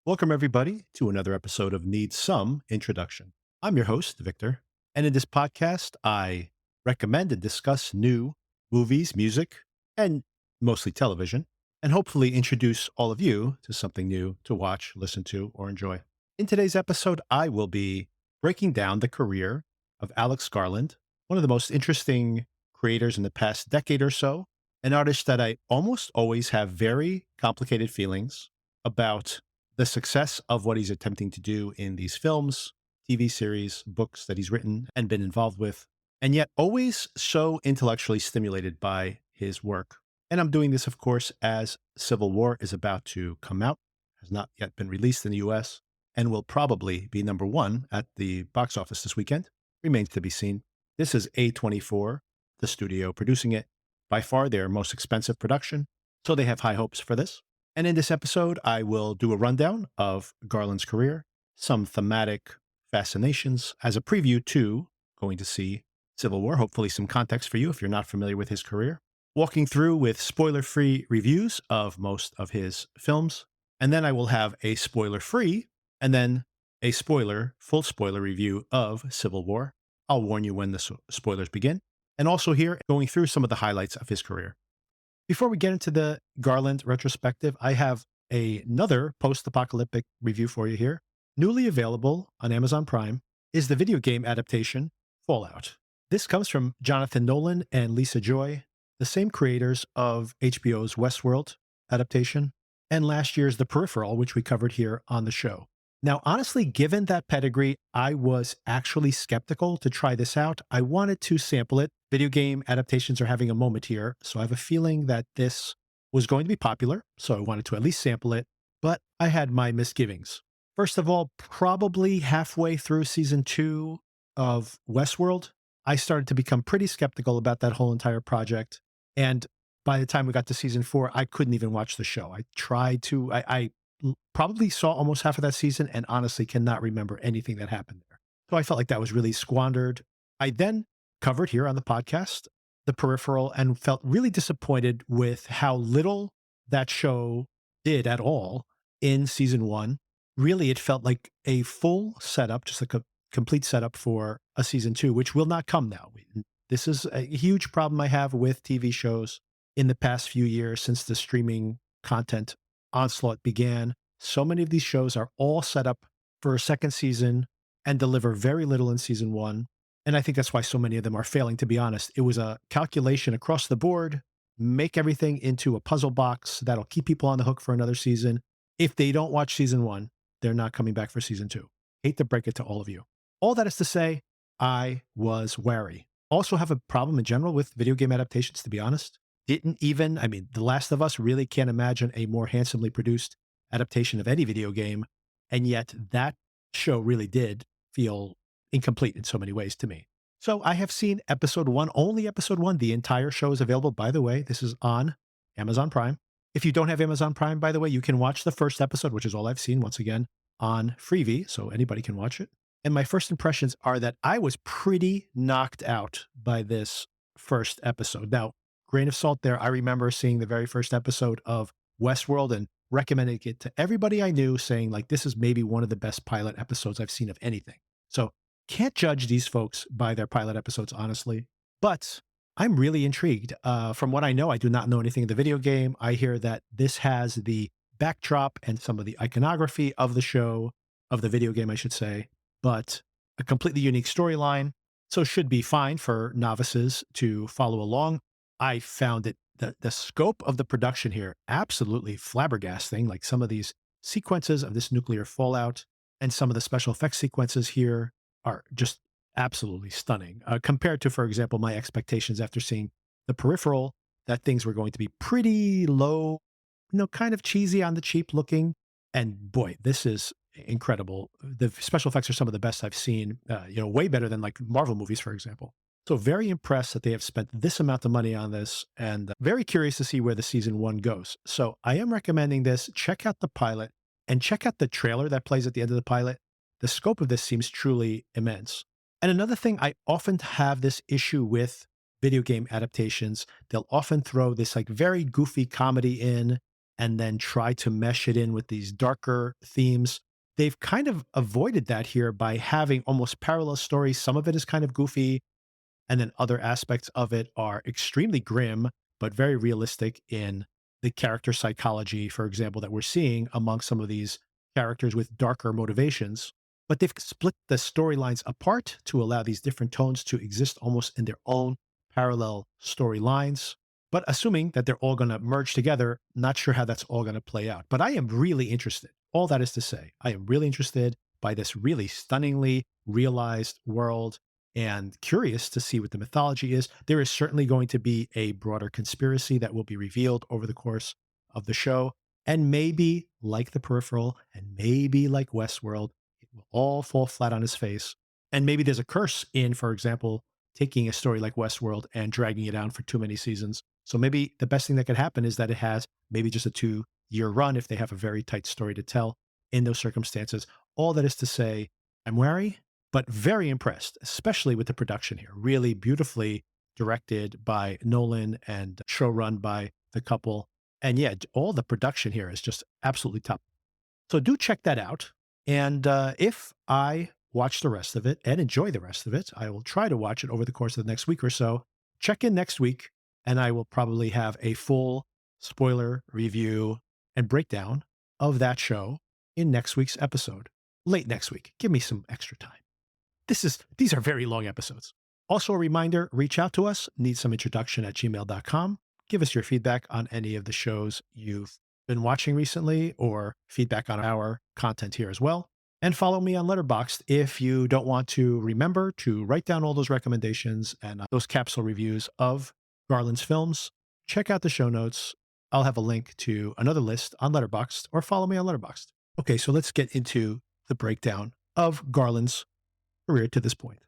Welcome, everybody, to another episode of Need Some Introduction. I'm your host, Victor, and in this podcast, I recommend and discuss new movies, music, and mostly television, and hopefully introduce all of you to something new to watch, listen to, or enjoy. In today's episode, I will be breaking down the career of Alex Garland, one of the most interesting creators in the past decade or so, an artist that I almost always have very complicated feelings about the success of what he's attempting to do in these films, TV series, books that he's written and been involved with, and yet always so intellectually stimulated by his work. And I'm doing this, of course, as Civil War is about to come out, has not yet been released in the US, and will probably be number one at the box office this weekend. Remains to be seen. This is A24, the studio producing it, by far their most expensive production, so they have high hopes for this. And in this episode, I will do a rundown of Garland's career, some thematic fascinations as a preview to going to see Civil War, hopefully some context for you if you're not familiar with his career, walking through with spoiler-free reviews of most of his films, and then I will have a spoiler-free and then a full spoiler review of Civil War. I'll warn you when the spoilers begin, and also here going through some of the highlights of his career. Before we get into the Garland retrospective, I have another post-apocalyptic review for you here. Newly available on Amazon Prime is the video game adaptation Fallout. This comes from Jonathan Nolan and Lisa Joy, the same creators of HBO's Westworld adaptation, and last year's The Peripheral, which we covered here on the show. Now, honestly, given that pedigree, I was actually skeptical to try this out. I wanted to sample it. Video game adaptations are having a moment here, so I have a feeling that this was going to be popular, so I wanted to at least sample it, but I had my misgivings. First of all, probably halfway through season 2 of Westworld, I started to become pretty skeptical about that whole entire project, and by the time we got to season 4, I couldn't even watch the show. I tried to, I probably saw almost half of that season and honestly cannot remember anything that happened there. So I felt like that was really squandered. I then covered here on the podcast The Peripheral and felt really disappointed with how little that show did at all in season 1. Really, it felt like a full setup, just like a complete setup for a season 2, which will not come now. This is a huge problem I have with TV shows in the past few years since the streaming content onslaught began. So many of these shows are all set up for a second season and deliver very little in season 1. And I think that's why so many of them are failing, to be honest. It was a calculation across the board, make everything into a puzzle box that'll keep people on the hook for another season. If they don't watch season 1, they're not coming back for season 2. Hate to break it to all of you. All that is to say, I was wary. Also have a problem in general with video game adaptations, to be honest. The Last of Us really can't imagine a more handsomely produced adaptation of any video game. And yet that show really did feel incomplete in so many ways to me. So I have seen episode 1, only episode 1. The entire show is available. By the way, this is on Amazon Prime. If you don't have Amazon Prime, by the way, you can watch the first episode, which is all I've seen, once again, on Freevee, so anybody can watch it. And my first impressions are that I was pretty knocked out by this first episode. Now, grain of salt there, I remember seeing the very first episode of Westworld and recommending it to everybody I knew, saying like, this is maybe one of the best pilot episodes I've seen of anything. So can't judge these folks by their pilot episodes, honestly. But I'm really intrigued. From what I know, I do not know anything of the video game. I hear that this has the backdrop and some of the iconography of the show, of the video game, I should say, but a completely unique storyline. So should be fine for novices to follow along. I found it, the scope of the production here, absolutely flabbergasting. Like some of these sequences of this nuclear fallout and some of the special effects sequences here are just absolutely stunning compared to, for example, my expectations after seeing The Peripheral, that things were going to be pretty low, kind of cheesy on the cheap looking. And boy, this is incredible. The special effects are some of the best I've seen, way better than like Marvel movies, for example. So very impressed that they have spent this amount of money on this and very curious to see where the season 1 goes. So I am recommending this. Check out the pilot and check out the trailer that plays at the end of the pilot. The scope of this seems truly immense. And another thing, I often have this issue with video game adaptations. They'll often throw this like very goofy comedy in and then try to mesh it in with these darker themes. They've kind of avoided that here by having almost parallel stories. Some of it is kind of goofy, and then other aspects of it are extremely grim, but very realistic in the character psychology, for example, that we're seeing among some of these characters with darker motivations. But they've split the storylines apart to allow these different tones to exist almost in their own parallel storylines. But assuming that they're all going to merge together, not sure how that's all going to play out. But I am really interested. All that is to say, I am really interested by this really stunningly realized world and curious to see what the mythology is. There is certainly going to be a broader conspiracy that will be revealed over the course of the show. And maybe, like The Peripheral, and maybe like Westworld, it will all fall flat on its face. And maybe there's a curse in, for example, taking a story like Westworld and dragging it out for too many seasons. So maybe the best thing that could happen is that it has maybe just a 2-year run if they have a very tight story to tell in those circumstances. All that is to say, I'm wary, but very impressed, especially with the production here. Really beautifully directed by Nolan and show run by the couple. And yeah, all the production here is just absolutely top. So do check that out. And if I watch the rest of it and enjoy the rest of it, I will try to watch it over the course of the next week or so. Check in next week, and I will probably have a full spoiler review and breakdown of that show in next week's episode. Late next week. Give me some extra time. These are very long episodes. Also a reminder, reach out to us, needsomeIntroduction@gmail.com. Give us your feedback on any of the shows you've been watching recently or feedback on our content here as well. And follow me on Letterboxd if you don't want to remember to write down all those recommendations and those capsule reviews of Garland's films. Check out the show notes. I'll have a link to another list on Letterboxd or follow me on Letterboxd. Okay, so let's get into the breakdown of Garland's career to this point.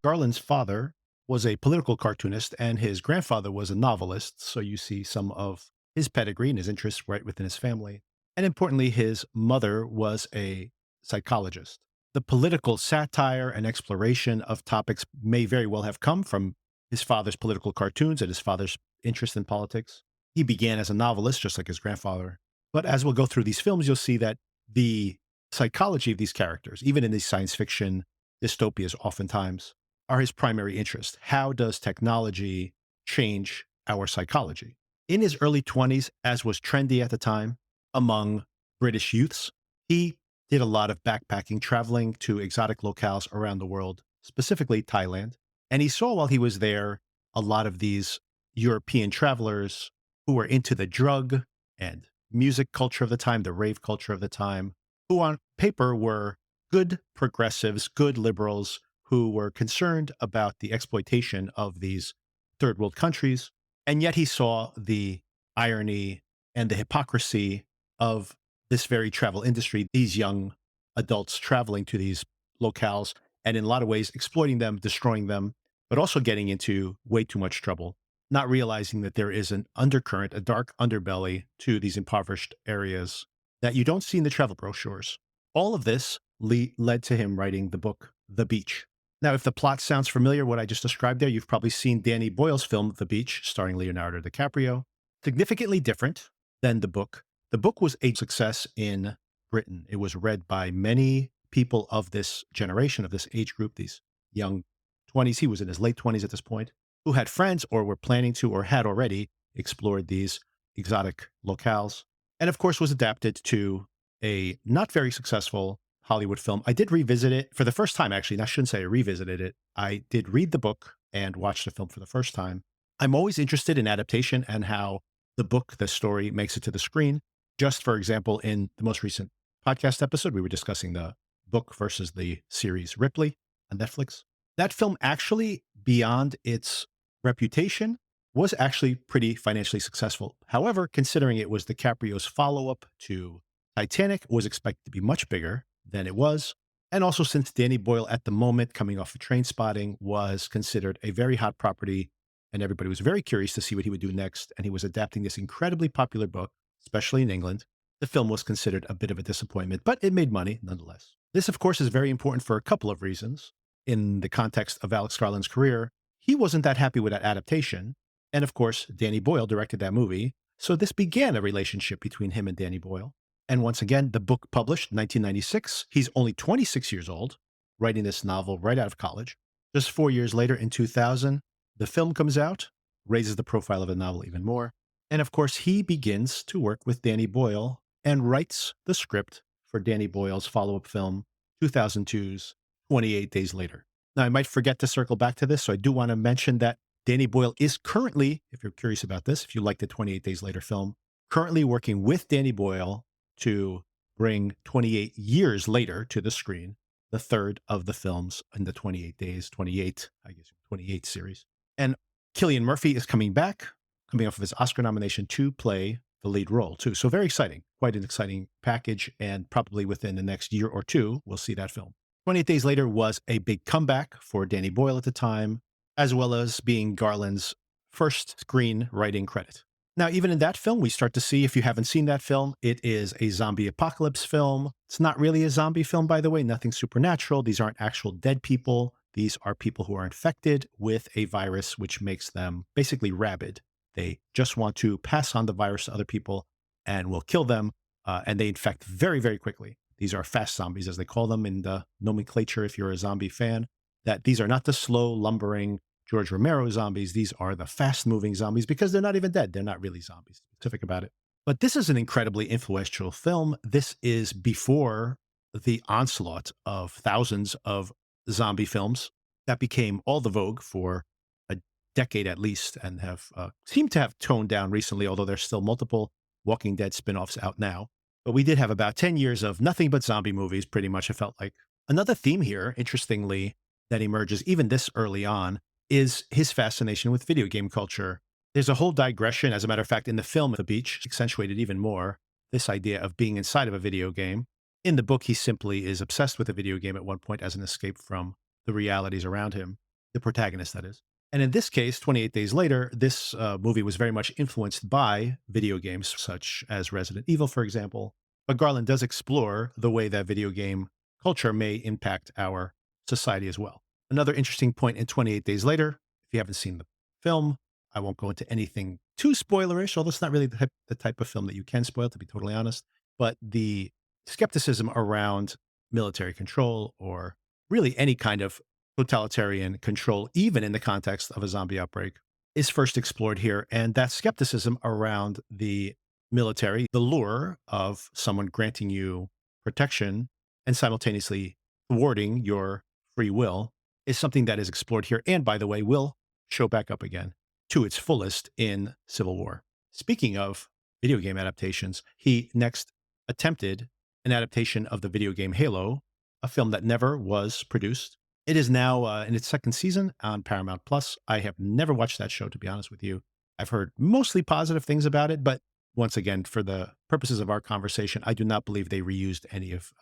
Garland's father was a political cartoonist and his grandfather was a novelist, so you see some of his pedigree and his interests right within his family. And importantly, his mother was a psychologist. The political satire and exploration of topics may very well have come from his father's political cartoons and his father's interest in politics. He began as a novelist, just like his grandfather. But as we'll go through these films, you'll see that the psychology of these characters, even in these science fiction dystopias oftentimes, are his primary interest. How does technology change our psychology? In his early 20s, as was trendy at the time among British youths, he did a lot of backpacking, traveling to exotic locales around the world, specifically Thailand. And he saw while he was there a lot of these European travelers who were into the drug and music culture of the time, the rave culture of the time, who on paper were good progressives, good liberals who were concerned about the exploitation of these third world countries. And yet he saw the irony and the hypocrisy of this very travel industry, these young adults traveling to these locales and in a lot of ways exploiting them, destroying them, but also getting into way too much trouble, not realizing that there is an undercurrent, a dark underbelly to these impoverished areas that you don't see in the travel brochures. All of this led to him writing the book, The Beach. Now, if the plot sounds familiar, what I just described there, you've probably seen Danny Boyle's film, The Beach, starring Leonardo DiCaprio. Significantly different than the book. The book was a success in Britain. It was read by many people of this generation, of this age group, these young 20s. He was in his late 20s at this point, who had friends or were planning to or had already explored these exotic locales. And of course, was adapted to a not very successful Hollywood film. I did revisit it for the first time, actually. And I shouldn't say I revisited it. I did read the book and watch the film for the first time. I'm always interested in adaptation and how the book, the story, makes it to the screen. Just for example, in the most recent podcast episode, we were discussing the book versus the series Ripley on Netflix. That film actually, beyond its reputation, was actually pretty financially successful. However, considering it was DiCaprio's follow-up to Titanic, was expected to be much bigger than it was. And also since Danny Boyle at the moment, coming off of Trainspotting, was considered a very hot property and everybody was very curious to see what he would do next. And he was adapting this incredibly popular book, especially in England. The film was considered a bit of a disappointment, but it made money nonetheless. This, of course, is very important for a couple of reasons. In the context of Alex Garland's career, he wasn't that happy with that adaptation. And of course, Danny Boyle directed that movie, So this began a relationship between him and Danny Boyle. And once again, the book published in 1996. He's only 26 years old, writing this novel right out of college. Just 4 years later, in 2000, the film comes out, raises the profile of the novel even more. And of course, he begins to work with Danny Boyle and writes the script for Danny Boyle's follow-up film, 2002's 28 Days Later. Now, I might forget to circle back to this, so I do want to mention that Danny Boyle is currently, if you're curious about this, if you like the 28 Days Later film, currently working with Danny Boyle to bring 28 years later to the screen, the third of the films in the 28 Days, 28, I guess, 28 series. And Cillian Murphy is coming back, coming off of his Oscar nomination to play the lead role, too. So very exciting, quite an exciting package. And probably within the next year or two, we'll see that film. 28 Days Later was a big comeback for Danny Boyle at the time, as well as being Garland's first screenwriting credit. Now, even in that film, we start to see, if you haven't seen that film, it is a zombie apocalypse film. It's not really a zombie film, by the way, nothing supernatural. These aren't actual dead people. These are people who are infected with a virus which makes them basically rabid. They just want to pass on the virus to other people and will kill them, and they infect very, very quickly. These are fast zombies, as they call them in the nomenclature, if you're a zombie fan, that these are not the slow, lumbering George Romero zombies. These are the fast-moving zombies because they're not even dead. They're not really zombies, specific about it. But this is an incredibly influential film. This is before the onslaught of thousands of zombie films that became all the vogue for a decade at least and have seemed to have toned down recently, although there's still multiple Walking Dead spin-offs out now. But we did have about 10 years of nothing but zombie movies, pretty much, it felt like. Another theme here, interestingly, that emerges even this early on is his fascination with video game culture. There's a whole digression, as a matter of fact, in the film The Beach, accentuated even more, this idea of being inside of a video game. In the book, he simply is obsessed with a video game at one point as an escape from the realities around him, the protagonist, that is. And in this case, 28 Days Later, this movie was very much influenced by video games, such as Resident Evil, for example. But Garland does explore the way that video game culture may impact our society as well. Another interesting point in 28 Days Later, if you haven't seen the film, I won't go into anything too spoilerish, although it's not really the type of film that you can spoil, to be totally honest. But the skepticism around military control or really any kind of totalitarian control, even in the context of a zombie outbreak, is first explored here. And that skepticism around the military, the lure of someone granting you protection and simultaneously thwarting your free will, is something that is explored here. And by the way, will show back up again to its fullest in Civil War. Speaking of video game adaptations, he next attempted an adaptation of the video game Halo, a film that never was produced. It is now in its second season on Paramount Plus. I have never watched that show, to be honest with you. I've heard mostly positive things about it, but once again, for the purposes of our conversation, I do not believe they reused any of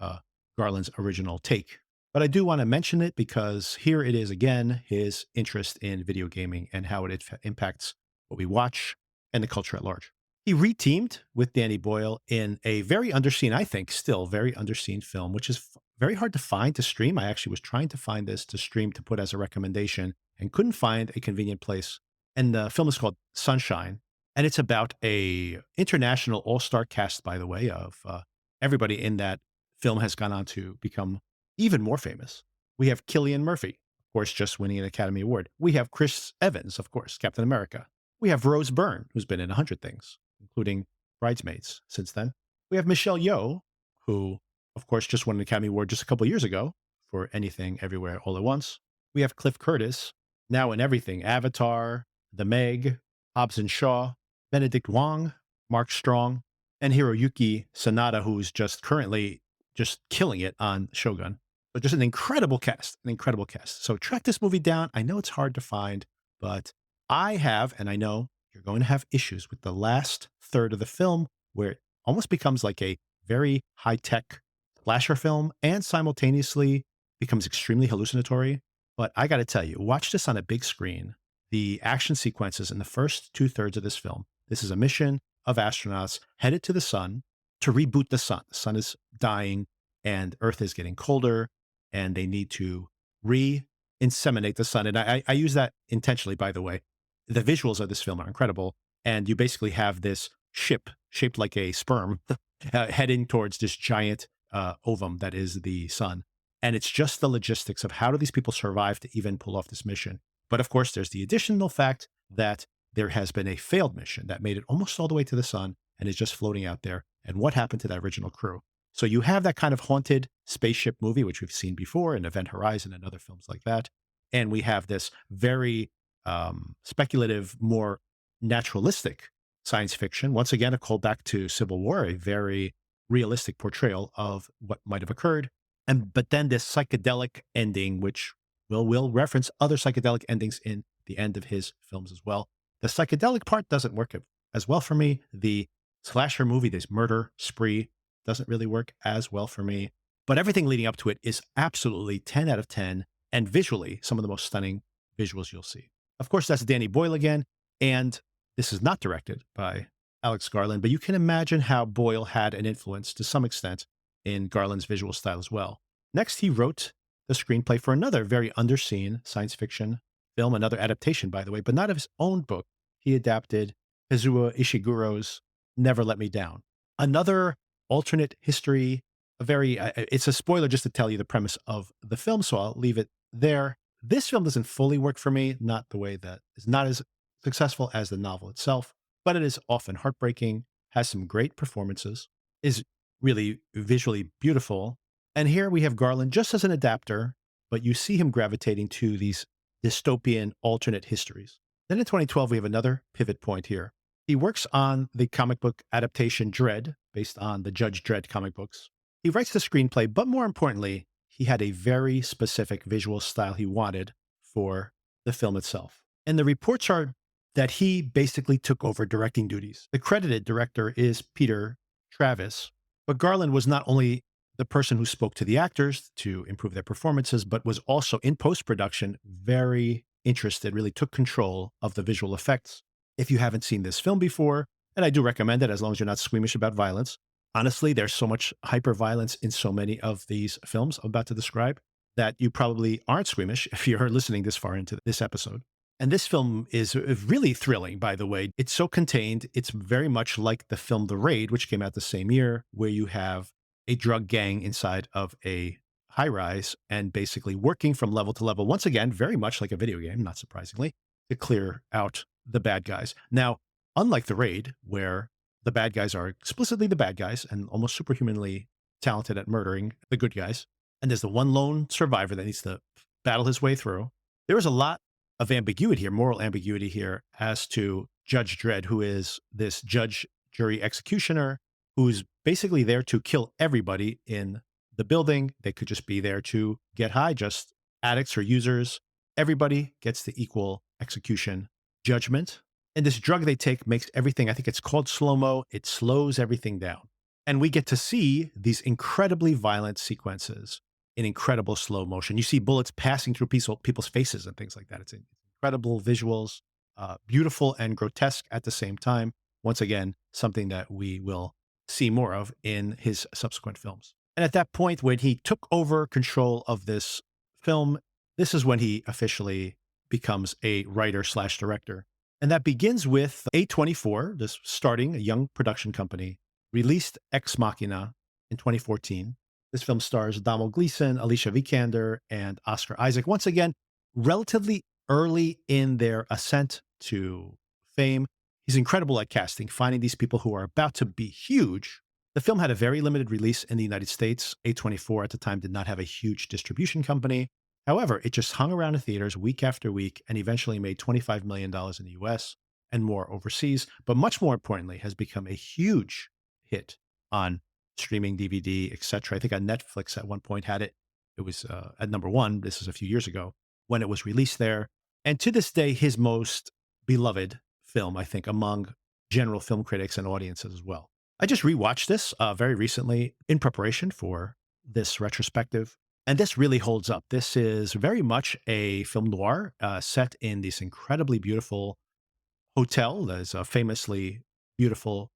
Garland's original take. But I do want to mention it because here it is again, his interest in video gaming and how it impacts what we watch and the culture at large. He reteamed with Danny Boyle in a very underseen, I think, still very underseen film, which is very hard to find to stream. I actually was trying to find this to stream to put as a recommendation and couldn't find a convenient place. And the film is called Sunshine. And it's about a international all-star cast, by the way, of everybody in that film has gone on to become even more famous. We have Cillian Murphy, of course, just winning an Academy Award. We have Chris Evans, of course, Captain America. We have Rose Byrne, who's been in 100 things, including Bridesmaids since then. We have Michelle Yeoh, who, of course, just won an Academy Award just a couple years ago for Anything Everywhere All at Once. We have Cliff Curtis, now in everything, Avatar, The Meg, Hobbs and Shaw, Benedict Wong, Mark Strong, and Hiroyuki Sanada, who's just currently just killing it on Shogun. So just an incredible cast, an incredible cast. So track this movie down. I know it's hard to find, but I have, and I know you're going to have issues with the last third of the film where it almost becomes like a very high-tech slasher film and simultaneously becomes extremely hallucinatory. But I got to tell you, watch this on a big screen. The action sequences in the first 2/3 of this film. This is a mission of astronauts headed to the sun to reboot the sun. The sun is dying and Earth is getting colder and they need to re-inseminate the sun. And I use that intentionally, by the way. The visuals of this film are incredible. And you basically have this ship shaped like a sperm heading towards this giant ovum that is the sun. And it's just the logistics of how do these people survive to even pull off this mission. But of course, there's the additional fact that there has been a failed mission that made it almost all the way to the sun and is just floating out there. And what happened to that original crew? So you have that kind of haunted spaceship movie, which we've seen before in Event Horizon and other films like that. And we have this very speculative, more naturalistic science fiction. Once again, a callback to Civil War, a very realistic portrayal of what might have occurred. But then this psychedelic ending, which will reference other psychedelic endings in the end of his films as well. The psychedelic part doesn't work as well for me. The slasher movie, this murder spree, doesn't really work as well for me. But everything leading up to it is absolutely 10 out of 10, and visually, some of the most stunning visuals you'll see. Of course, that's Danny Boyle again, and this is not directed by Alex Garland, but you can imagine how Boyle had an influence to some extent in Garland's visual style as well. Next, he wrote the screenplay for another very underseen science fiction film, another adaptation, by the way, but not of his own book. He adapted Kazuo Ishiguro's Never Let Me Down, another alternate history, it's a spoiler just to tell you the premise of the film, so I'll leave it there. This film doesn't fully work for me, not the way that is not as successful as the novel itself, but it is often heartbreaking, has some great performances, is really visually beautiful. And here we have Garland just as an adapter, but you see him gravitating to these dystopian alternate histories. Then in 2012, we have another pivot point here. He works on the comic book adaptation Dredd, based on the Judge Dredd comic books. He writes the screenplay, but more importantly, he had a very specific visual style he wanted for the film itself. And the reports are that he basically took over directing duties. The credited director is Peter Travis, but Garland was not only the person who spoke to the actors to improve their performances, but was also in post-production very interested, really took control of the visual effects. If you haven't seen this film before, and I do recommend it as long as you're not squeamish about violence, honestly, there's so much hyper-violence in so many of these films I'm about to describe that you probably aren't squeamish if you're listening this far into this episode. And this film is really thrilling, by the way. It's so contained. It's very much like the film The Raid, which came out the same year, where you have a drug gang inside of a high rise and basically working from level to level. Once again, very much like a video game, not surprisingly, to clear out the bad guys. Now, unlike The Raid, where the bad guys are explicitly the bad guys and almost superhumanly talented at murdering the good guys, and there's the one lone survivor that needs to battle his way through, there is a lot of ambiguity here, moral ambiguity here, as to Judge Dredd, who is this judge, jury, executioner, who's basically there to kill everybody in the building. They could just be there to get high, just addicts or users. Everybody gets the equal execution judgment. And this drug they take makes everything, I think it's called slow-mo, it slows everything down. And we get to see these incredibly violent sequences in incredible slow motion. You see bullets passing through people's faces and things like that. It's incredible visuals, beautiful and grotesque at the same time. Once again, something that we will see more of in his subsequent films. And at that point, when he took over control of this film, this is when he officially becomes a writer/director. And that begins with A24, this starting a young production company, released Ex Machina in 2014. This film stars Domhnall Gleeson, Alicia Vikander, and Oscar Isaac. Once again, relatively early in their ascent to fame. He's incredible at casting, finding these people who are about to be huge. The film had a very limited release in the United States. A24 at the time did not have a huge distribution company. However, it just hung around in theaters week after week and eventually made $25 million in the US and more overseas. But much more importantly, has become a huge hit on streaming DVD, etc. I think on Netflix at one point had it. It was at number one. This is a few years ago when it was released there. And to this day, his most beloved film, I think, among general film critics and audiences as well. I just rewatched this very recently in preparation for this retrospective. And this really holds up. This is very much a film noir set in this incredibly beautiful hotel. There's a famously beautiful,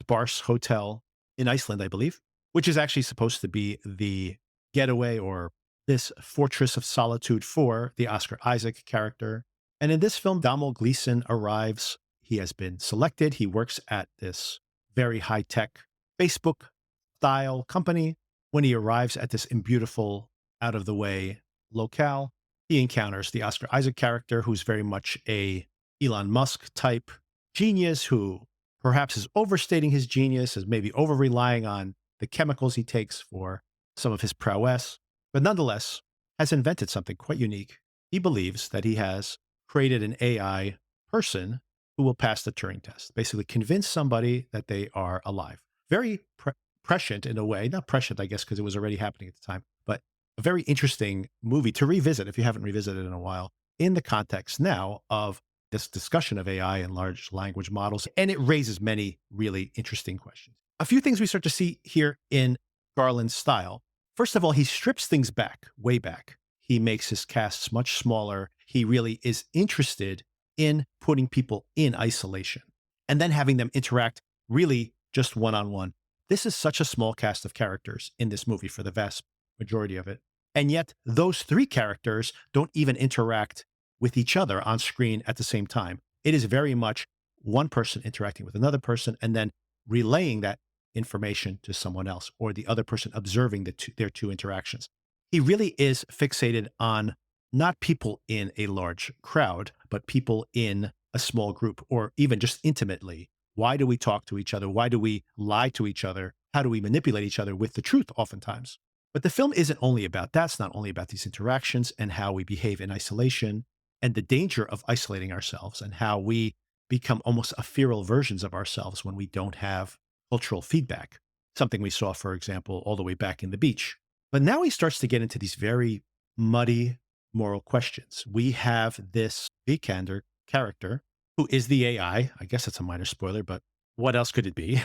sparse hotel in Iceland, I believe, which is actually supposed to be the getaway or this fortress of solitude for the Oscar Isaac character. And in this film, Domhnall Gleeson arrives. he has been selected. He works at this very high tech Facebook style company. When he arrives at this beautiful, out of the way locale, he encounters the Oscar Isaac character, who's very much a Elon Musk type genius who perhaps is overstating his genius, is maybe over relying on the chemicals he takes for some of his prowess, but nonetheless has invented something quite unique. He believes that he has created an AI person who will pass the Turing test, basically convince somebody that they are alive. Very prescient in a way, not prescient, I guess, because it was already happening at the time, but a very interesting movie to revisit if you haven't revisited it in a while, in the context now of this discussion of AI and large language models. And it raises many really interesting questions. A few things we start to see here in Garland's style. First of all, he strips things back, way back. He makes his casts much smaller. He really is interested in putting people in isolation and then having them interact really just one-on-one. This is such a small cast of characters in this movie for the vast majority of it. And yet those three characters don't even interact with each other on screen at the same time. It is very much one person interacting with another person and then relaying that information to someone else, or the other person observing their two interactions. He really is fixated on not people in a large crowd, but people in a small group, or even just intimately. Why do we talk to each other? Why do we lie to each other? How do we manipulate each other with the truth oftentimes? But the film isn't only about that. It's not only about these interactions and how we behave in isolation and the danger of isolating ourselves and how we become almost ephemeral versions of ourselves when we don't have cultural feedback, something we saw, for example, all the way back in The Beach. But now he starts to get into these very muddy moral questions. We have this Vikander character who is the AI. I guess it's a minor spoiler, but what else could it be?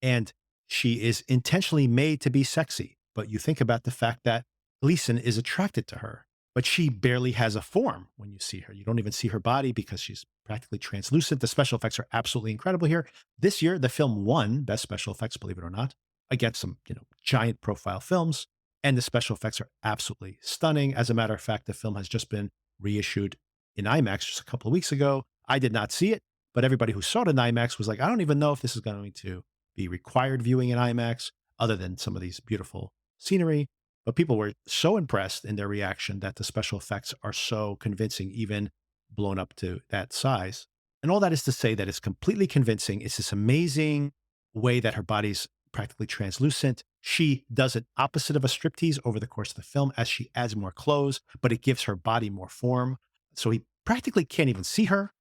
And she is intentionally made to be sexy. But you think about the fact that Gleason is attracted to her, but she barely has a form when you see her. You don't even see her body because she's practically translucent. The special effects are absolutely incredible here. This year, the film won Best Special Effects, believe it or not, against some, giant profile films. And the special effects are absolutely stunning. As a matter of fact, the film has just been reissued in IMAX just a couple of weeks ago. I did not see it, but everybody who saw it in IMAX was like, I don't even know if this is going to be required viewing in IMAX, other than some of these beautiful scenery. But people were so impressed in their reaction that the special effects are so convincing, even blown up to that size. And all that is to say that it's completely convincing. It's this amazing way that her body's practically translucent. She does it opposite of a striptease over the course of the film as she adds more clothes, but it gives her body more form. So he practically can't even see her.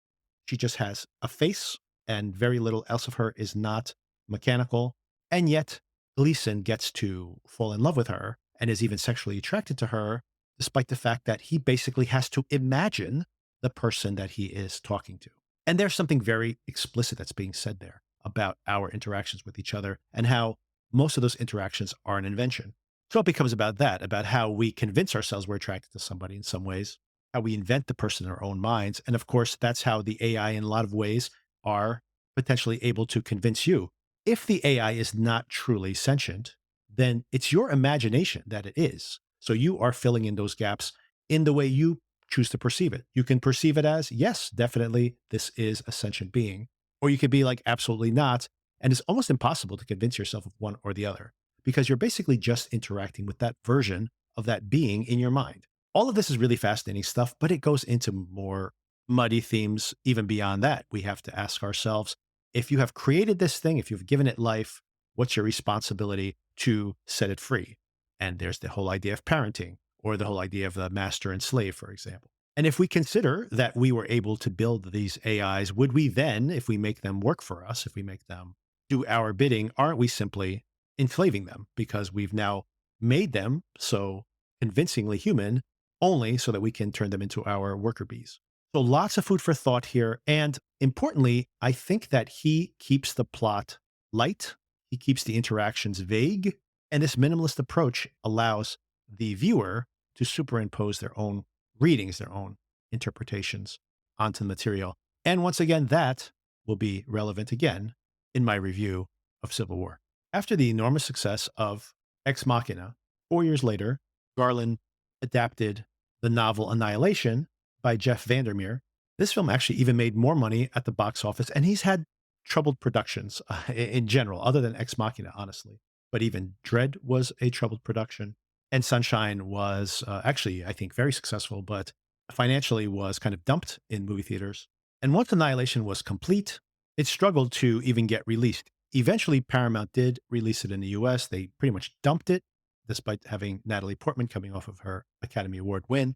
She just has a face, and very little else of her is not mechanical. And yet Gleason gets to fall in love with her and is even sexually attracted to her, despite the fact that he basically has to imagine the person that he is talking to. And there's something very explicit that's being said there about our interactions with each other and how most of those interactions are an invention. So it becomes about that, about how we convince ourselves we're attracted to somebody in some ways, how we invent the person in our own minds. And of course, that's how the AI in a lot of ways are potentially able to convince you. If the AI is not truly sentient, then it's your imagination that it is. So you are filling in those gaps in the way you choose to perceive it. You can perceive it as, yes, definitely, this is a sentient being. Or you could be like, absolutely not. And it's almost impossible to convince yourself of one or the other because you're basically just interacting with that version of that being in your mind. All of this is really fascinating stuff, but it goes into more muddy themes even beyond that. We have to ask ourselves, if you have created this thing, if you've given it life, what's your responsibility to set it free? And there's the whole idea of parenting, or the whole idea of the master and slave, for example. And if we consider that we were able to build these AIs, would we then, if we make them work for us, if we make them do our bidding, aren't we simply enslaving them because we've now made them so convincingly human only so that we can turn them into our worker bees? So lots of food for thought here. And importantly, I think that he keeps the plot light. He keeps the interactions vague. And this minimalist approach allows the viewer to superimpose their own readings, their own interpretations onto the material. And once again, that will be relevant again in my review of Civil War. After the enormous success of Ex Machina, 4 years later, Garland adapted the novel Annihilation by Jeff Vandermeer This film actually even made more money at the box office, and he's had troubled productions in general, other than Ex Machina, honestly. But even Dread was a troubled production, and Sunshine was actually, I think, very successful, but financially was kind of dumped in movie theaters. And once Annihilation was complete, it struggled to even get released. Eventually, Paramount did release it in the US. They pretty much dumped it, despite having Natalie Portman coming off of her Academy Award win,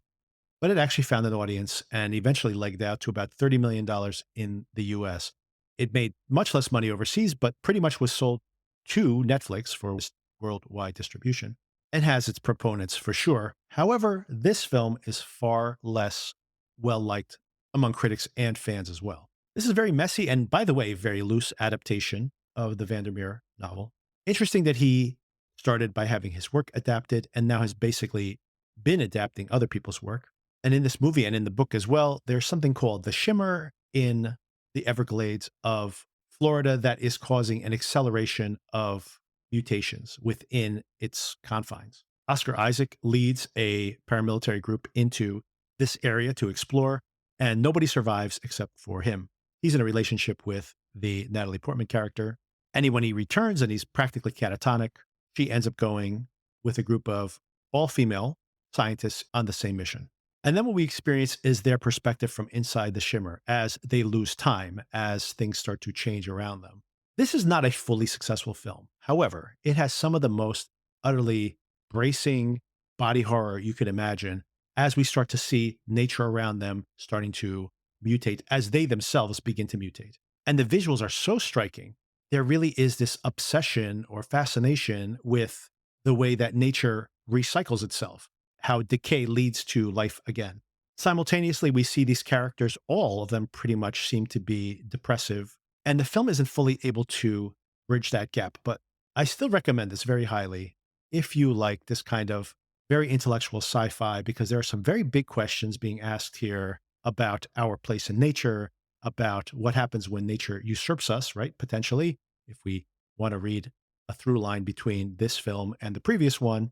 but it actually found an audience and eventually legged out to about $30 million in the US. It made much less money overseas, but pretty much was sold to Netflix for worldwide distribution and has its proponents for sure. However, this film is far less well liked among critics and fans as well. This is a very messy and, by the way, very loose adaptation of the Vandermeer novel. Interesting that he started by having his work adapted and now has basically been adapting other people's work. And in this movie and in the book as well, there's something called the shimmer in the Everglades of Florida that is causing an acceleration of mutations within its confines. Oscar Isaac leads a paramilitary group into this area to explore, and nobody survives except for him. He's in a relationship with the Natalie Portman character. And when he returns and he's practically catatonic, she ends up going with a group of all female scientists on the same mission. And then what we experience is their perspective from inside the shimmer as they lose time, as things start to change around them. This is not a fully successful film. However, it has some of the most utterly bracing body horror you could imagine as we start to see nature around them starting to mutate as they themselves begin to mutate. And the visuals are so striking. There really is this obsession or fascination with the way that nature recycles itself, how decay leads to life again. Simultaneously, we see these characters, all of them pretty much seem to be depressive, and the film isn't fully able to bridge that gap. But I still recommend this very highly if you like this kind of very intellectual sci-fi, because there are some very big questions being asked here about our place in nature, about what happens when nature usurps us, right? Potentially, if we want to read a through line between this film and the previous one,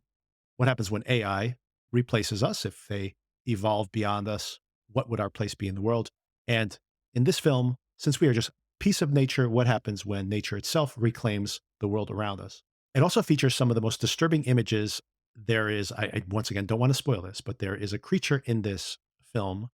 what happens when AI replaces us? If they evolve beyond us, what would our place be in the world? And in this film, since we are just a piece of nature, what happens when nature itself reclaims the world around us? It also features some of the most disturbing images. There is, I once again don't want to spoil this, but there is a creature in this film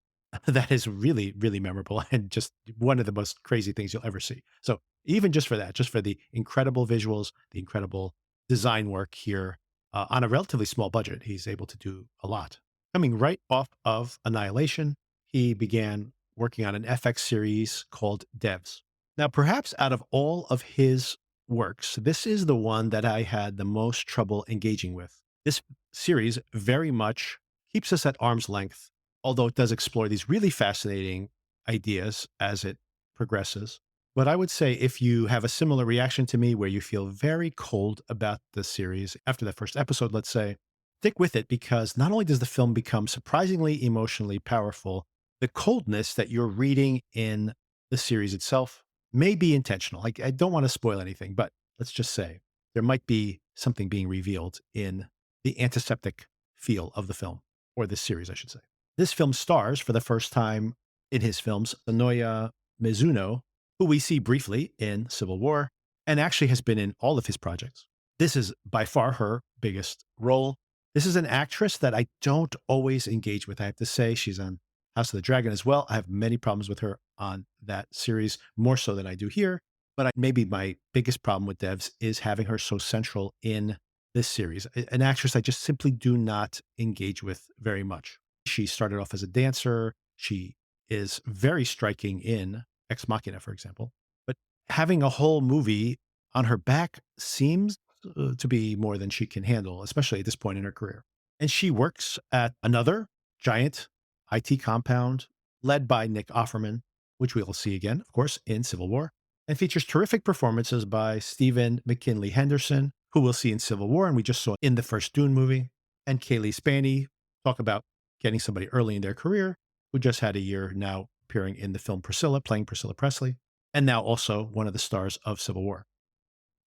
that is really, really memorable and just one of the most crazy things you'll ever see. So even just for that, just for the incredible visuals, the incredible design work here, on a relatively small budget, he's able to do a lot. Coming right off of Annihilation, he began working on an FX series called Devs. Now, perhaps out of all of his works, this is the one that I had the most trouble engaging with. This series very much keeps us at arm's length, although it does explore these really fascinating ideas as it progresses. But I would say if you have a similar reaction to me where you feel very cold about the series after that first episode, let's say, stick with it, because not only does the film become surprisingly emotionally powerful, the coldness that you're reading in the series itself may be intentional. Like, I don't want to spoil anything, but let's just say there might be something being revealed in the antiseptic feel of the film, or this series, I should say. This film stars for the first time in his films Sonoya Mizuno, who we see briefly in Civil War, and actually has been in all of his projects. This is by far her biggest role. This is an actress that I don't always engage with. I have to say, she's on House of the Dragon as well. I have many problems with her on that series, more so than I do here. But maybe my biggest problem with Devs is having her so central in this series. An actress I just simply do not engage with very much. She started off as a dancer. She is very striking in Ex Machina, for example. But having a whole movie on her back seems to be more than she can handle, especially at this point in her career. And she works at another giant IT compound led by Nick Offerman, which we will see again, of course, in Civil War, and features terrific performances by Stephen McKinley Henderson, who we'll see in Civil War, and we just saw in the first Dune movie, and Kaylee Spaney. Talk about getting somebody early in their career who just had a year now appearing in the film Priscilla, playing Priscilla Presley, and now also one of the stars of Civil War.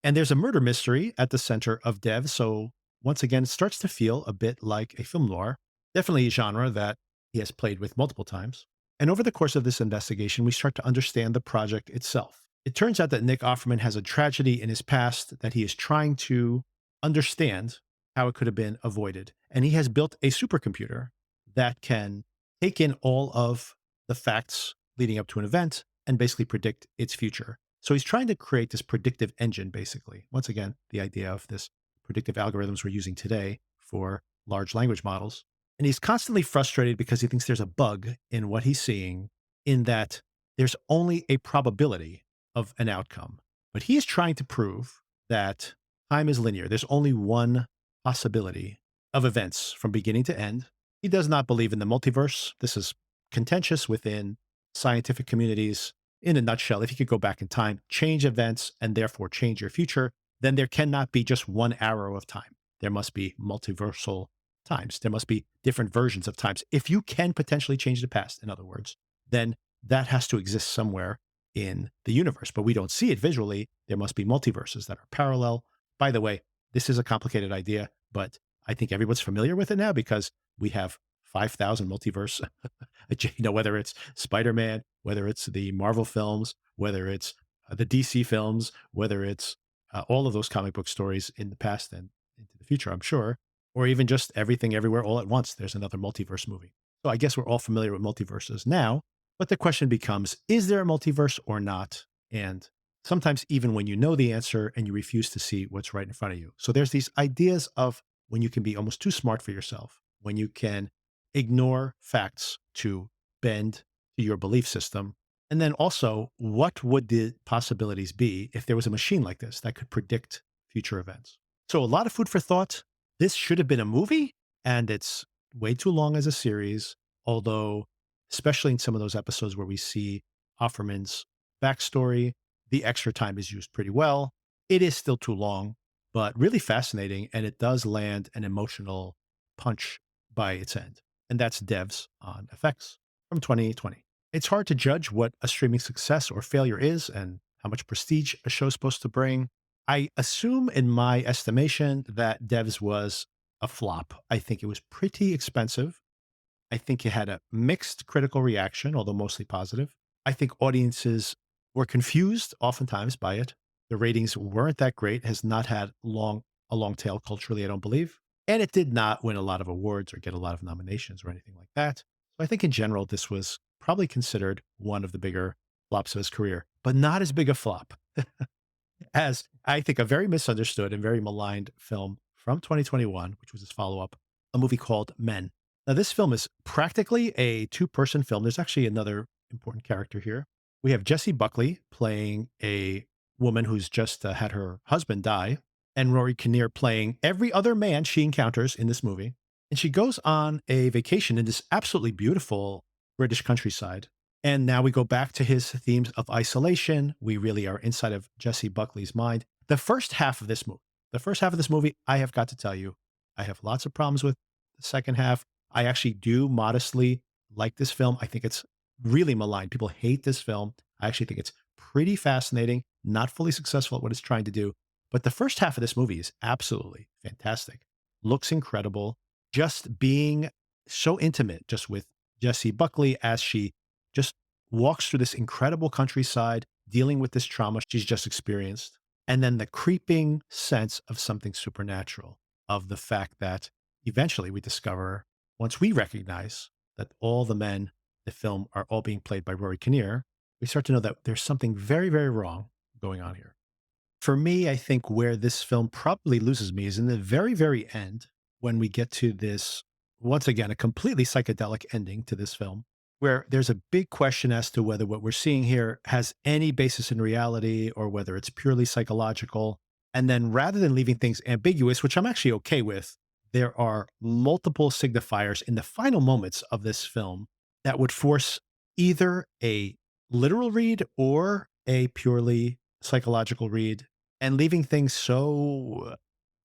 And there's a murder mystery at the center of Dev, so once again, it starts to feel a bit like a film noir, definitely a genre that he has played with multiple times. And over the course of this investigation, we start to understand the project itself. It turns out that Nick Offerman has a tragedy in his past that he is trying to understand how it could have been avoided. And he has built a supercomputer that can take in all of the facts leading up to an event and basically predict its future. So he's trying to create this predictive engine, basically. Once again, the idea of this predictive algorithms we're using today for large language models. And he's constantly frustrated because he thinks there's a bug in what he's seeing, in that there's only a probability of an outcome. But he is trying to prove that time is linear. There's only one possibility of events from beginning to end. He does not believe in the multiverse. This is contentious within scientific communities. In a nutshell, if you could go back in time, change events, and therefore change your future, then there cannot be just one arrow of time. There must be multiversal times. There must be different versions of times. If you can potentially change the past, in other words, then that has to exist somewhere in the universe, but we don't see it visually. There must be multiverses that are parallel. By the way, this is a complicated idea, but I think everyone's familiar with it now because we have 5,000 multiverse, whether it's Spider-Man, whether it's the Marvel films, whether it's the DC films, whether it's all of those comic book stories in the past and into the future, I'm sure, or even just everything everywhere all at once. There's another multiverse movie. So I guess we're all familiar with multiverses now, but the question becomes, is there a multiverse or not? And sometimes even when you know the answer and you refuse to see what's right in front of you. So there's these ideas of when you can be almost too smart for yourself, when you can ignore facts to bend to your belief system. And then also, what would the possibilities be if there was a machine like this that could predict future events? So a lot of food for thought. This should have been a movie, and it's way too long as a series, although especially in some of those episodes where we see Offerman's backstory, the extra time is used pretty well. It is still too long, but really fascinating, and it does land an emotional punch by its end. And that's Devs on Effects from 2020. It's hard to judge what a streaming success or failure is and how much prestige a show's supposed to bring. I assume, in my estimation, that Devs was a flop. I think it was pretty expensive. I think it had a mixed critical reaction, although mostly positive. I think audiences were confused oftentimes by it. The ratings weren't that great, has not had a long tail culturally, I don't believe. And it did not win a lot of awards or get a lot of nominations or anything like that. So I think in general, this was probably considered one of the bigger flops of his career, but not as big a flop as I think a very misunderstood and very maligned film from 2021, which was his follow-up, a movie called Men. Now, this film is practically a two-person film. There's actually another important character here. We have Jessie Buckley playing a woman who's just had her husband die, and Rory Kinnear playing every other man she encounters in this movie. And she goes on a vacation in this absolutely beautiful British countryside. And now we go back to his themes of isolation. We really are inside of Jessie Buckley's mind. The first half of this movie, I have got to tell you, I have lots of problems with the second half. I actually do modestly like this film. I think it's really maligned. People hate this film. I actually think it's pretty fascinating, not fully successful at what it's trying to do. But the first half of this movie is absolutely fantastic. Looks incredible. Just being so intimate just with Jessie Buckley as she just walks through this incredible countryside, dealing with this trauma she's just experienced. And then the creeping sense of something supernatural, of the fact that eventually we discover, once we recognize that all the men in the film are all being played by Rory Kinnear, we start to know that there's something very, very wrong going on here. For me, I think where this film probably loses me is in the very, very end, when we get to this, once again, a completely psychedelic ending to this film, where there's a big question as to whether what we're seeing here has any basis in reality or whether it's purely psychological. And then rather than leaving things ambiguous, which I'm actually okay with, there are multiple signifiers in the final moments of this film that would force either a literal read or a purely psychological read, and leaving things so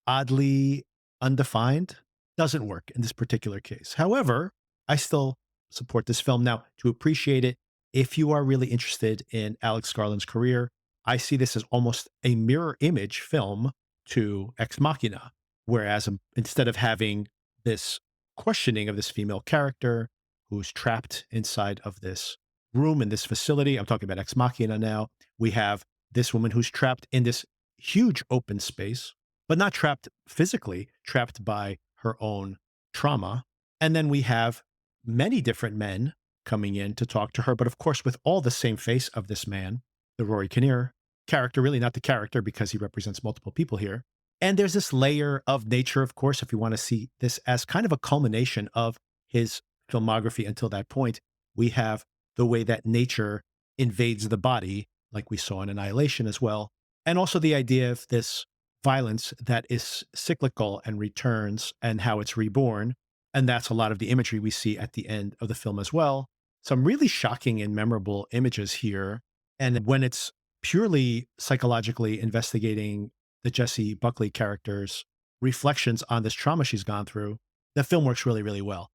oddly undefined doesn't work in this particular case. However, I still support this film. Now, to appreciate it, if you are really interested in Alex Garland's career, I see this as almost a mirror image film to Ex Machina, whereas instead of having this questioning of this female character who's trapped inside of this room in this facility. I'm talking about Ex Machina now. We have this woman who's trapped in this huge open space, but not trapped physically, trapped by her own trauma. And then we have many different men coming in to talk to her, but of course, with all the same face of this man, the Rory Kinnear character, really not the character because he represents multiple people here. And there's this layer of nature, of course, if you want to see this as kind of a culmination of his filmography until that point. We have the way that nature invades the body, like we saw in Annihilation as well. And also the idea of this violence that is cyclical and returns and how it's reborn. And that's a lot of the imagery we see at the end of the film as well. Some really shocking and memorable images here. And when it's purely psychologically investigating the Jessie Buckley character's reflections on this trauma she's gone through, the film works really, really well.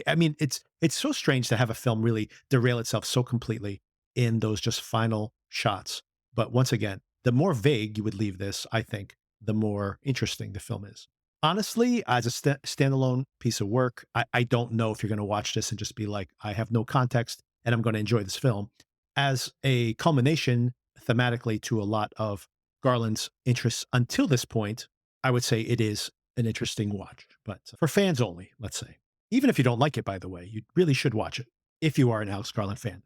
I mean, it's so strange to have a film really derail itself so completely in those just final shots. But once again, the more vague you would leave this, I think, the more interesting the film is. Honestly, as a standalone piece of work, I don't know if you're going to watch this and just be like, I have no context and I'm going to enjoy this film. As a culmination thematically to a lot of Garland's interests until this point, I would say it is an interesting watch, but for fans only, let's say. Even if you don't like it, by the way, you really should watch it if you are an Alex Garland fan.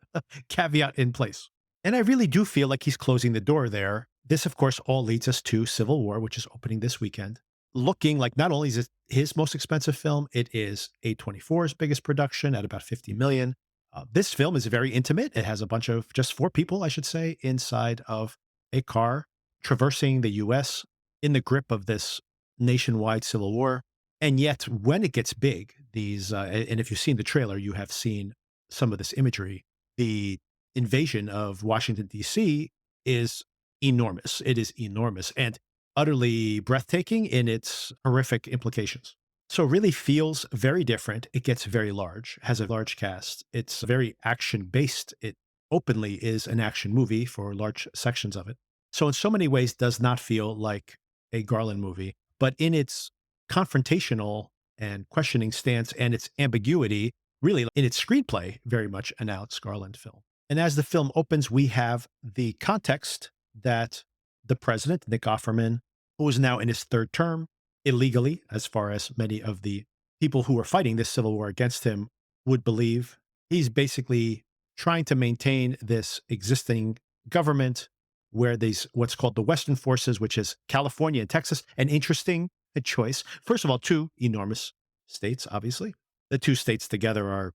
Caveat in place. And I really do feel like he's closing the door there. This, of course, all leads us to Civil War, which is opening this weekend. Looking like not only is it his most expensive film, it is A24's biggest production at about $50 million. This film is very intimate. It has a bunch of just four people, I should say, inside of a car traversing the US in the grip of this nationwide civil war. And yet, when it gets big, and if you've seen the trailer, you have seen some of this imagery. The invasion of Washington, D.C. is enormous. It is enormous and utterly breathtaking in its horrific implications. So it really feels very different. It gets very large, has a large cast. It's very action based. It openly is an action movie for large sections of it. So in so many ways does not feel like a Garland movie, but in its confrontational and questioning stance and its ambiguity, really in its screenplay, very much an Alex Garland film. And as the film opens, we have the context that the president, Nick Offerman, who is now in his third term, illegally, as far as many of the people who are fighting this civil war against him would believe, he's basically trying to maintain this existing government where these what's called the Western forces, which is California and Texas, an interesting choice. First of all, two enormous states, obviously. The two states together are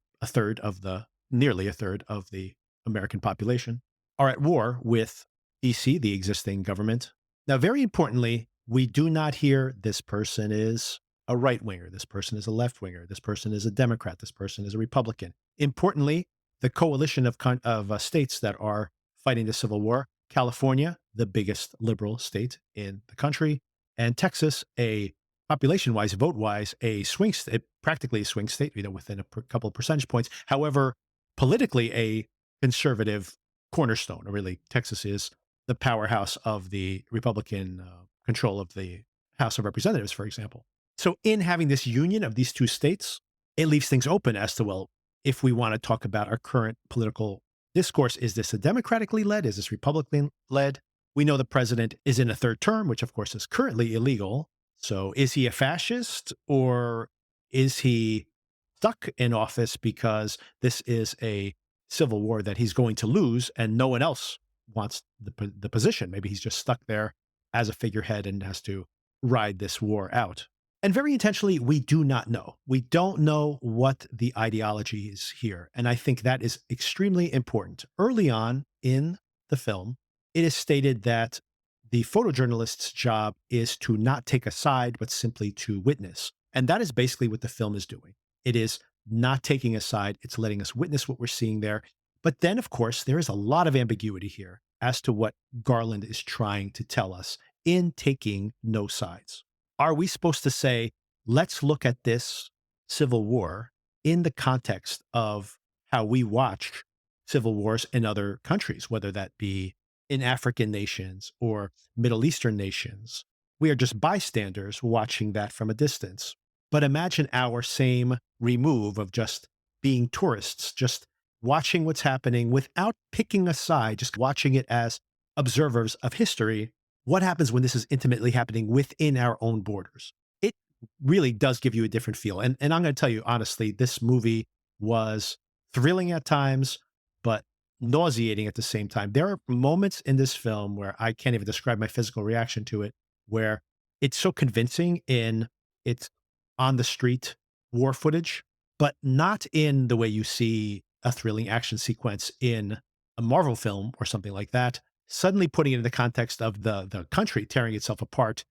nearly a third of the American population, are at war with DC, the existing government. Now, very importantly, we do not hear this person is a right winger, this person is a left winger, this person is a Democrat, this person is a Republican. Importantly, the coalition of states that are fighting the Civil War, California, the biggest liberal state in the country, and Texas, a population-wise, vote-wise, a swing state, practically a swing state, within a couple of percentage points. However, politically, a conservative cornerstone. Or really, Texas is the powerhouse of the Republican control of the House of Representatives, for example. So in having this union of these two states, it leaves things open as to, well, if we want to talk about our current political discourse, is this a democratically led? Is this Republican led? We know the president is in a third term, which of course is currently illegal. So is he a fascist or is he stuck in office because this is a civil war that he's going to lose and no one else wants the position? Maybe he's just stuck there as a figurehead and has to ride this war out. And very intentionally, we do not know. We don't know what the ideology is here. And I think that is extremely important. Early on in the film, it is stated that the photojournalist's job is to not take a side, but simply to witness. And that is basically what the film is doing. It is not taking a side. It's letting us witness what we're seeing there. But then, of course, there is a lot of ambiguity here as to what Garland is trying to tell us in taking no sides. Are we supposed to say, let's look at this civil war in the context of how we watch civil wars in other countries, whether that be in African nations or Middle Eastern nations? We are just bystanders watching that from a distance. But imagine our same remove of just being tourists, just watching what's happening without picking a side, just watching it as observers of history. What happens when this is intimately happening within our own borders? It really does give you a different feel. And I'm going to tell you honestly, this movie was thrilling at times, but nauseating at the same time. There are moments in this film where I can't even describe my physical reaction to it, where it's so convincing in its on the street war footage, but not in the way you see a thrilling action sequence in a Marvel film or something like that. Suddenly putting it in the context of the country tearing itself apart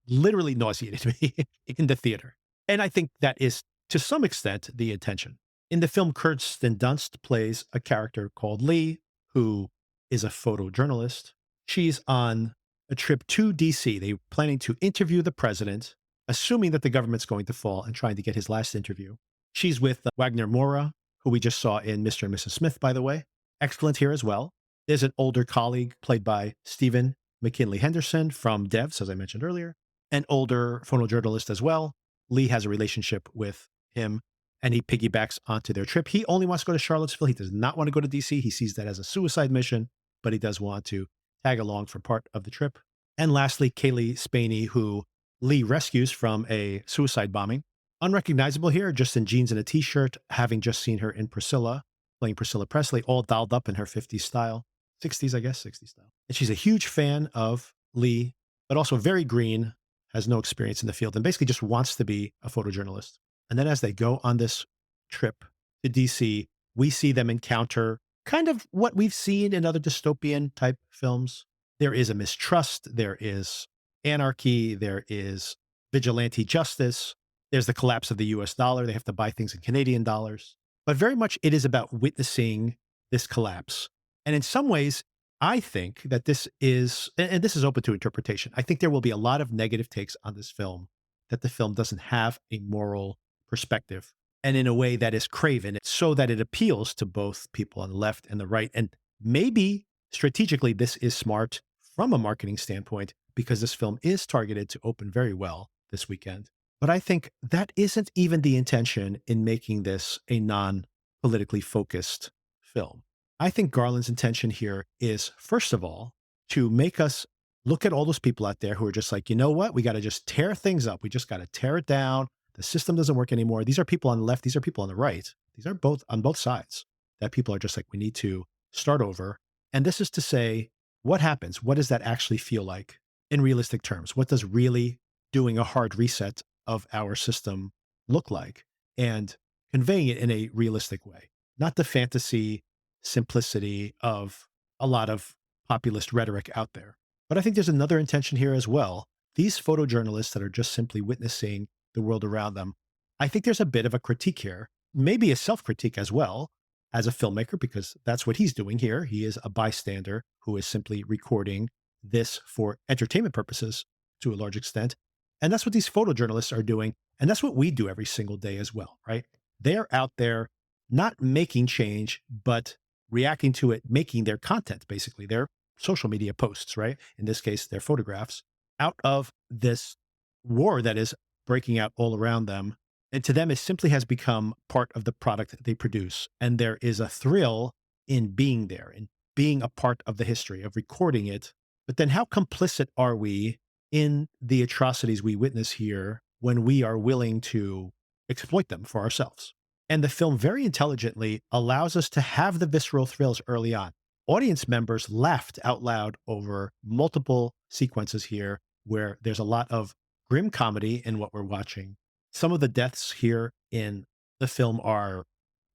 literally nauseated me in the theater. And I think that is to some extent the intention. In the film, Kirsten Dunst plays a character called Lee, who is a photojournalist. She's on a trip to DC. They're planning to interview the president, assuming that the government's going to fall and trying to get his last interview. She's with Wagner Moura, who we just saw in Mr. and Mrs. Smith, by the way. Excellent here as well. There's an older colleague played by Stephen McKinley Henderson from Devs, as I mentioned earlier, an older photojournalist as well. Lee has a relationship with him and he piggybacks onto their trip. He only wants to go to Charlottesville. He does not want to go to DC. He sees that as a suicide mission, but he does want to tag along for part of the trip. And lastly, Kaylee Spaney, who Lee rescues from a suicide bombing. Unrecognizable here, just in jeans and a t-shirt, having just seen her in Priscilla, playing Priscilla Presley, all dolled up in her 50s style. 60s, I guess, 60s style. And she's a huge fan of Lee, but also very green, has no experience in the field, and basically just wants to be a photojournalist. And then as they go on this trip to DC, we see them encounter kind of what we've seen in other dystopian type films. There is a mistrust, there is anarchy, there is vigilante justice, there's the collapse of the US dollar. They have to buy things in Canadian dollars. But very much it is about witnessing this collapse. And in some ways, I think that this is, and this is open to interpretation, I think there will be a lot of negative takes on this film, that the film doesn't have a moral perspective, and in a way that is craven, so that it appeals to both people on the left and the right. And maybe strategically, this is smart from a marketing standpoint, because this film is targeted to open very well this weekend. But I think that isn't even the intention in making this a non-politically focused film. I think Garland's intention here is, first of all, to make us look at all those people out there who are just like, you know what? We got to just tear things up. We just got to tear it down. The system doesn't work anymore. These are people on the left. These are people on the right. These are both on both sides, that people are just like, we need to start over. And this is to say, what happens? What does that actually feel like in realistic terms? What does really doing a hard reset of our system look like? And conveying it in a realistic way, not the fantasy simplicity of a lot of populist rhetoric out there. But I think there's another intention here as well. These photojournalists that are just simply witnessing the world around them, I think there's a bit of a critique here, maybe a self-critique as well as a filmmaker, because that's what he's doing here. He is a bystander who is simply recording this for entertainment purposes to a large extent. And that's what these photojournalists are doing. And that's what we do every single day as well, right? They're out there not making change, but reacting to it, making their content, basically their social media posts, right? In this case, their photographs, out of this war that is breaking out all around them. And to them, it simply has become part of the product that they produce. And there is a thrill in being there, in being a part of the history, of recording it. But then how complicit are we in the atrocities we witness here when we are willing to exploit them for ourselves? And the film very intelligently allows us to have the visceral thrills early on. Audience members laughed out loud over multiple sequences here where there's a lot of grim comedy in what we're watching. Some of the deaths here in the film are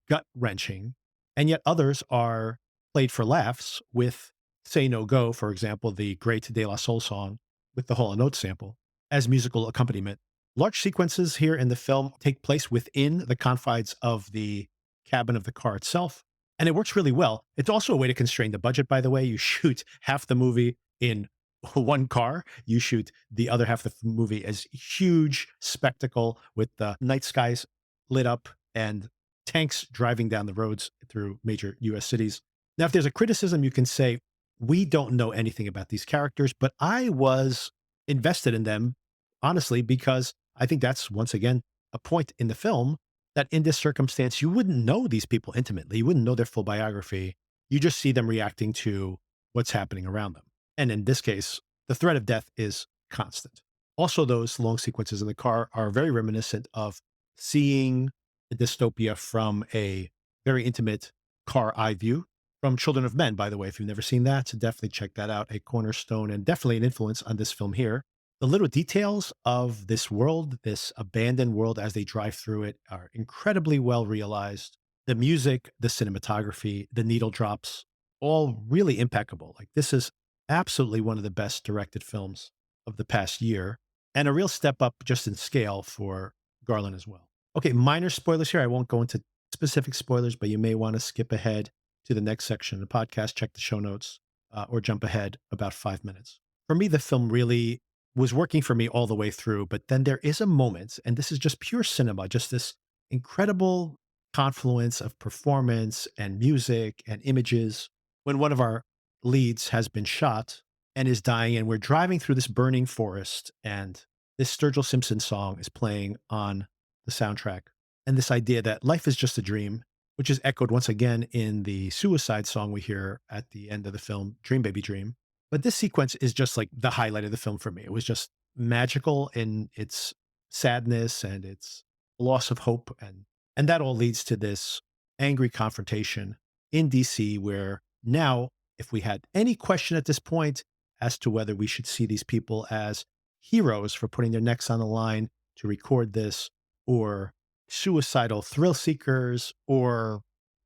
gut-wrenching, and yet others are played for laughs with Say No Go, for example, the great De La Soul song with the Hall & Oates sample as musical accompaniment. Large sequences here in the film take place within the confines of the cabin of the car itself, and it works really well. It's also a way to constrain the budget, by the way. You shoot half the movie in one car. You shoot the other half of the movie as huge spectacle with the night skies lit up and tanks driving down the roads through major US cities. Now, if there's a criticism, you can say, we don't know anything about these characters, but I was invested in them, honestly, because I think that's, once again, a point in the film that in this circumstance, you wouldn't know these people intimately. You wouldn't know their full biography. You just see them reacting to what's happening around them. And in this case, the threat of death is constant. Also, those long sequences in the car are very reminiscent of seeing the dystopia from a very intimate car eye view from Children of Men, by the way. If you've never seen that, definitely check that out. A cornerstone and definitely an influence on this film here. The little details of this world, this abandoned world as they drive through it, are incredibly well realized. The music, the cinematography, the needle drops, all really impeccable. Like, this is absolutely one of the best directed films of the past year, and a real step up just in scale for Garland as well. Okay, minor spoilers here. I won't go into specific spoilers, but you may want to skip ahead to the next section of the podcast, check the show notes, or jump ahead about 5 minutes. For me, the film really was working for me all the way through, but then there is a moment, and this is just pure cinema, just this incredible confluence of performance and music and images when one of our leads has been shot and is dying, and we're driving through this burning forest, and this Sturgill Simpson song is playing on the soundtrack. And this idea that life is just a dream, which is echoed once again in the suicide song we hear at the end of the film, Dream Baby Dream. But this sequence is just like the highlight of the film for me. It was just magical in its sadness and its loss of hope. And that all leads to this angry confrontation in DC, where now, if we had any question at this point as to whether we should see these people as heroes for putting their necks on the line to record this, or suicidal thrill seekers, or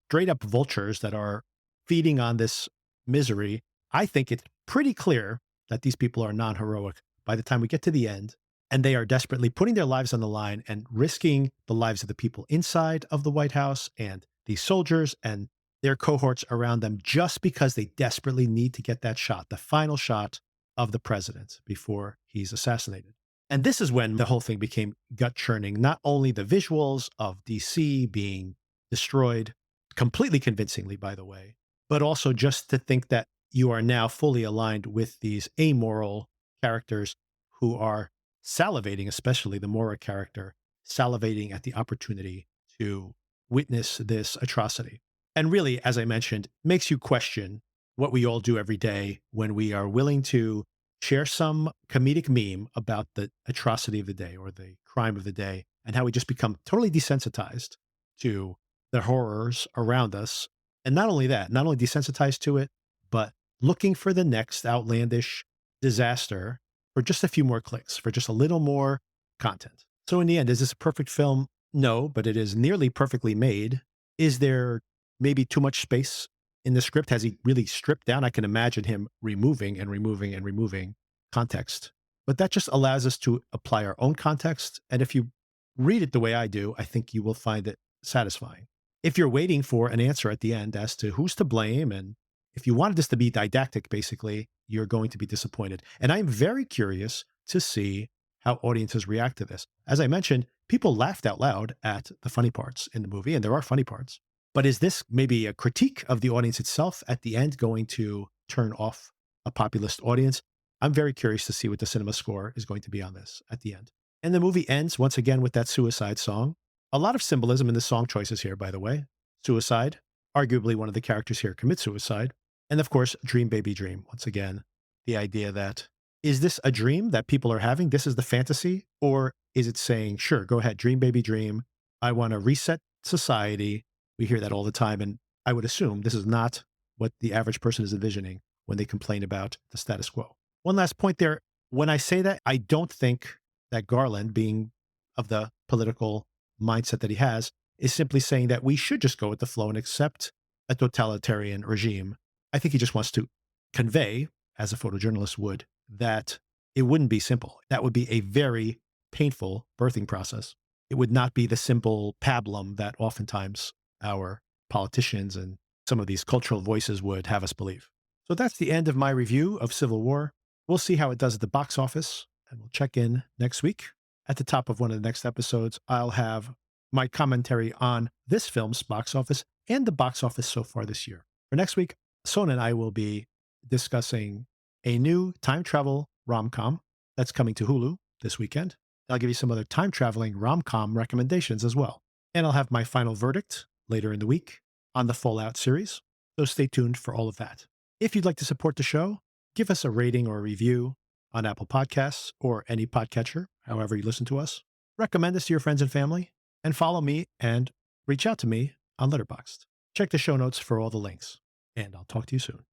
straight up vultures that are feeding on this misery, I think it's pretty clear that these people are non heroic by the time we get to the end. And they are desperately putting their lives on the line and risking the lives of the people inside of the White House and these soldiers and their cohorts around them, just because they desperately need to get that shot, the final shot of the president before he's assassinated. And this is when the whole thing became gut churning. Not only the visuals of DC being destroyed, completely convincingly, by the way, but also just to think that you are now fully aligned with these amoral characters who are salivating, especially the Mora character, salivating at the opportunity to witness this atrocity. And really, as I mentioned, makes you question what we all do every day when we are willing to share some comedic meme about the atrocity of the day or the crime of the day, and how we just become totally desensitized to the horrors around us. And not only that, not only desensitized to it, but looking for the next outlandish disaster for just a few more clicks, for just a little more content. So in the end, is this a perfect film? No, but it is nearly perfectly made. Is there maybe too much space in the script? Has he really stripped down? I can imagine him removing and removing and removing context. But that just allows us to apply our own context. And if you read it the way I do, I think you will find it satisfying. If you're waiting for an answer at the end as to who's to blame, and if you wanted this to be didactic, basically, you're going to be disappointed. And I'm very curious to see how audiences react to this. As I mentioned, people laughed out loud at the funny parts in the movie, and there are funny parts. But is this maybe a critique of the audience itself at the end going to turn off a populist audience? I'm very curious to see what the cinema score is going to be on this at the end. And the movie ends once again with that suicide song. A lot of symbolism in the song choices here, by the way. Suicide, arguably one of the characters here commits suicide. And of course, Dream Baby Dream. Once again, the idea that, is this a dream that people are having? This is the fantasy? Or is it saying, sure, go ahead, dream, baby, dream. I want to reset society. We hear that all the time. And I would assume this is not what the average person is envisioning when they complain about the status quo. One last point there. When I say that, I don't think that Garland, being of the political mindset that he has, is simply saying that we should just go with the flow and accept a totalitarian regime. I think he just wants to convey, as a photojournalist would, that it wouldn't be simple. That would be a very painful birthing process. It would not be the simple pablum that oftentimes our politicians and some of these cultural voices would have us believe. So that's the end of my review of Civil War. We'll see how it does at the box office, and we'll check in next week. At the top of one of the next episodes, I'll have my commentary on this film's box office and the box office so far this year. For next week, Sona and I will be discussing a new time travel rom-com that's coming to Hulu this weekend. I'll give you some other time traveling rom-com recommendations as well. And I'll have my final verdict later in the week on the Fallout series, so stay tuned for all of that. If you'd like to support the show, give us a rating or a review on Apple Podcasts or any podcatcher, however you listen to us. Recommend us to your friends and family, and follow me and reach out to me on Letterboxd. Check the show notes for all the links, and I'll talk to you soon.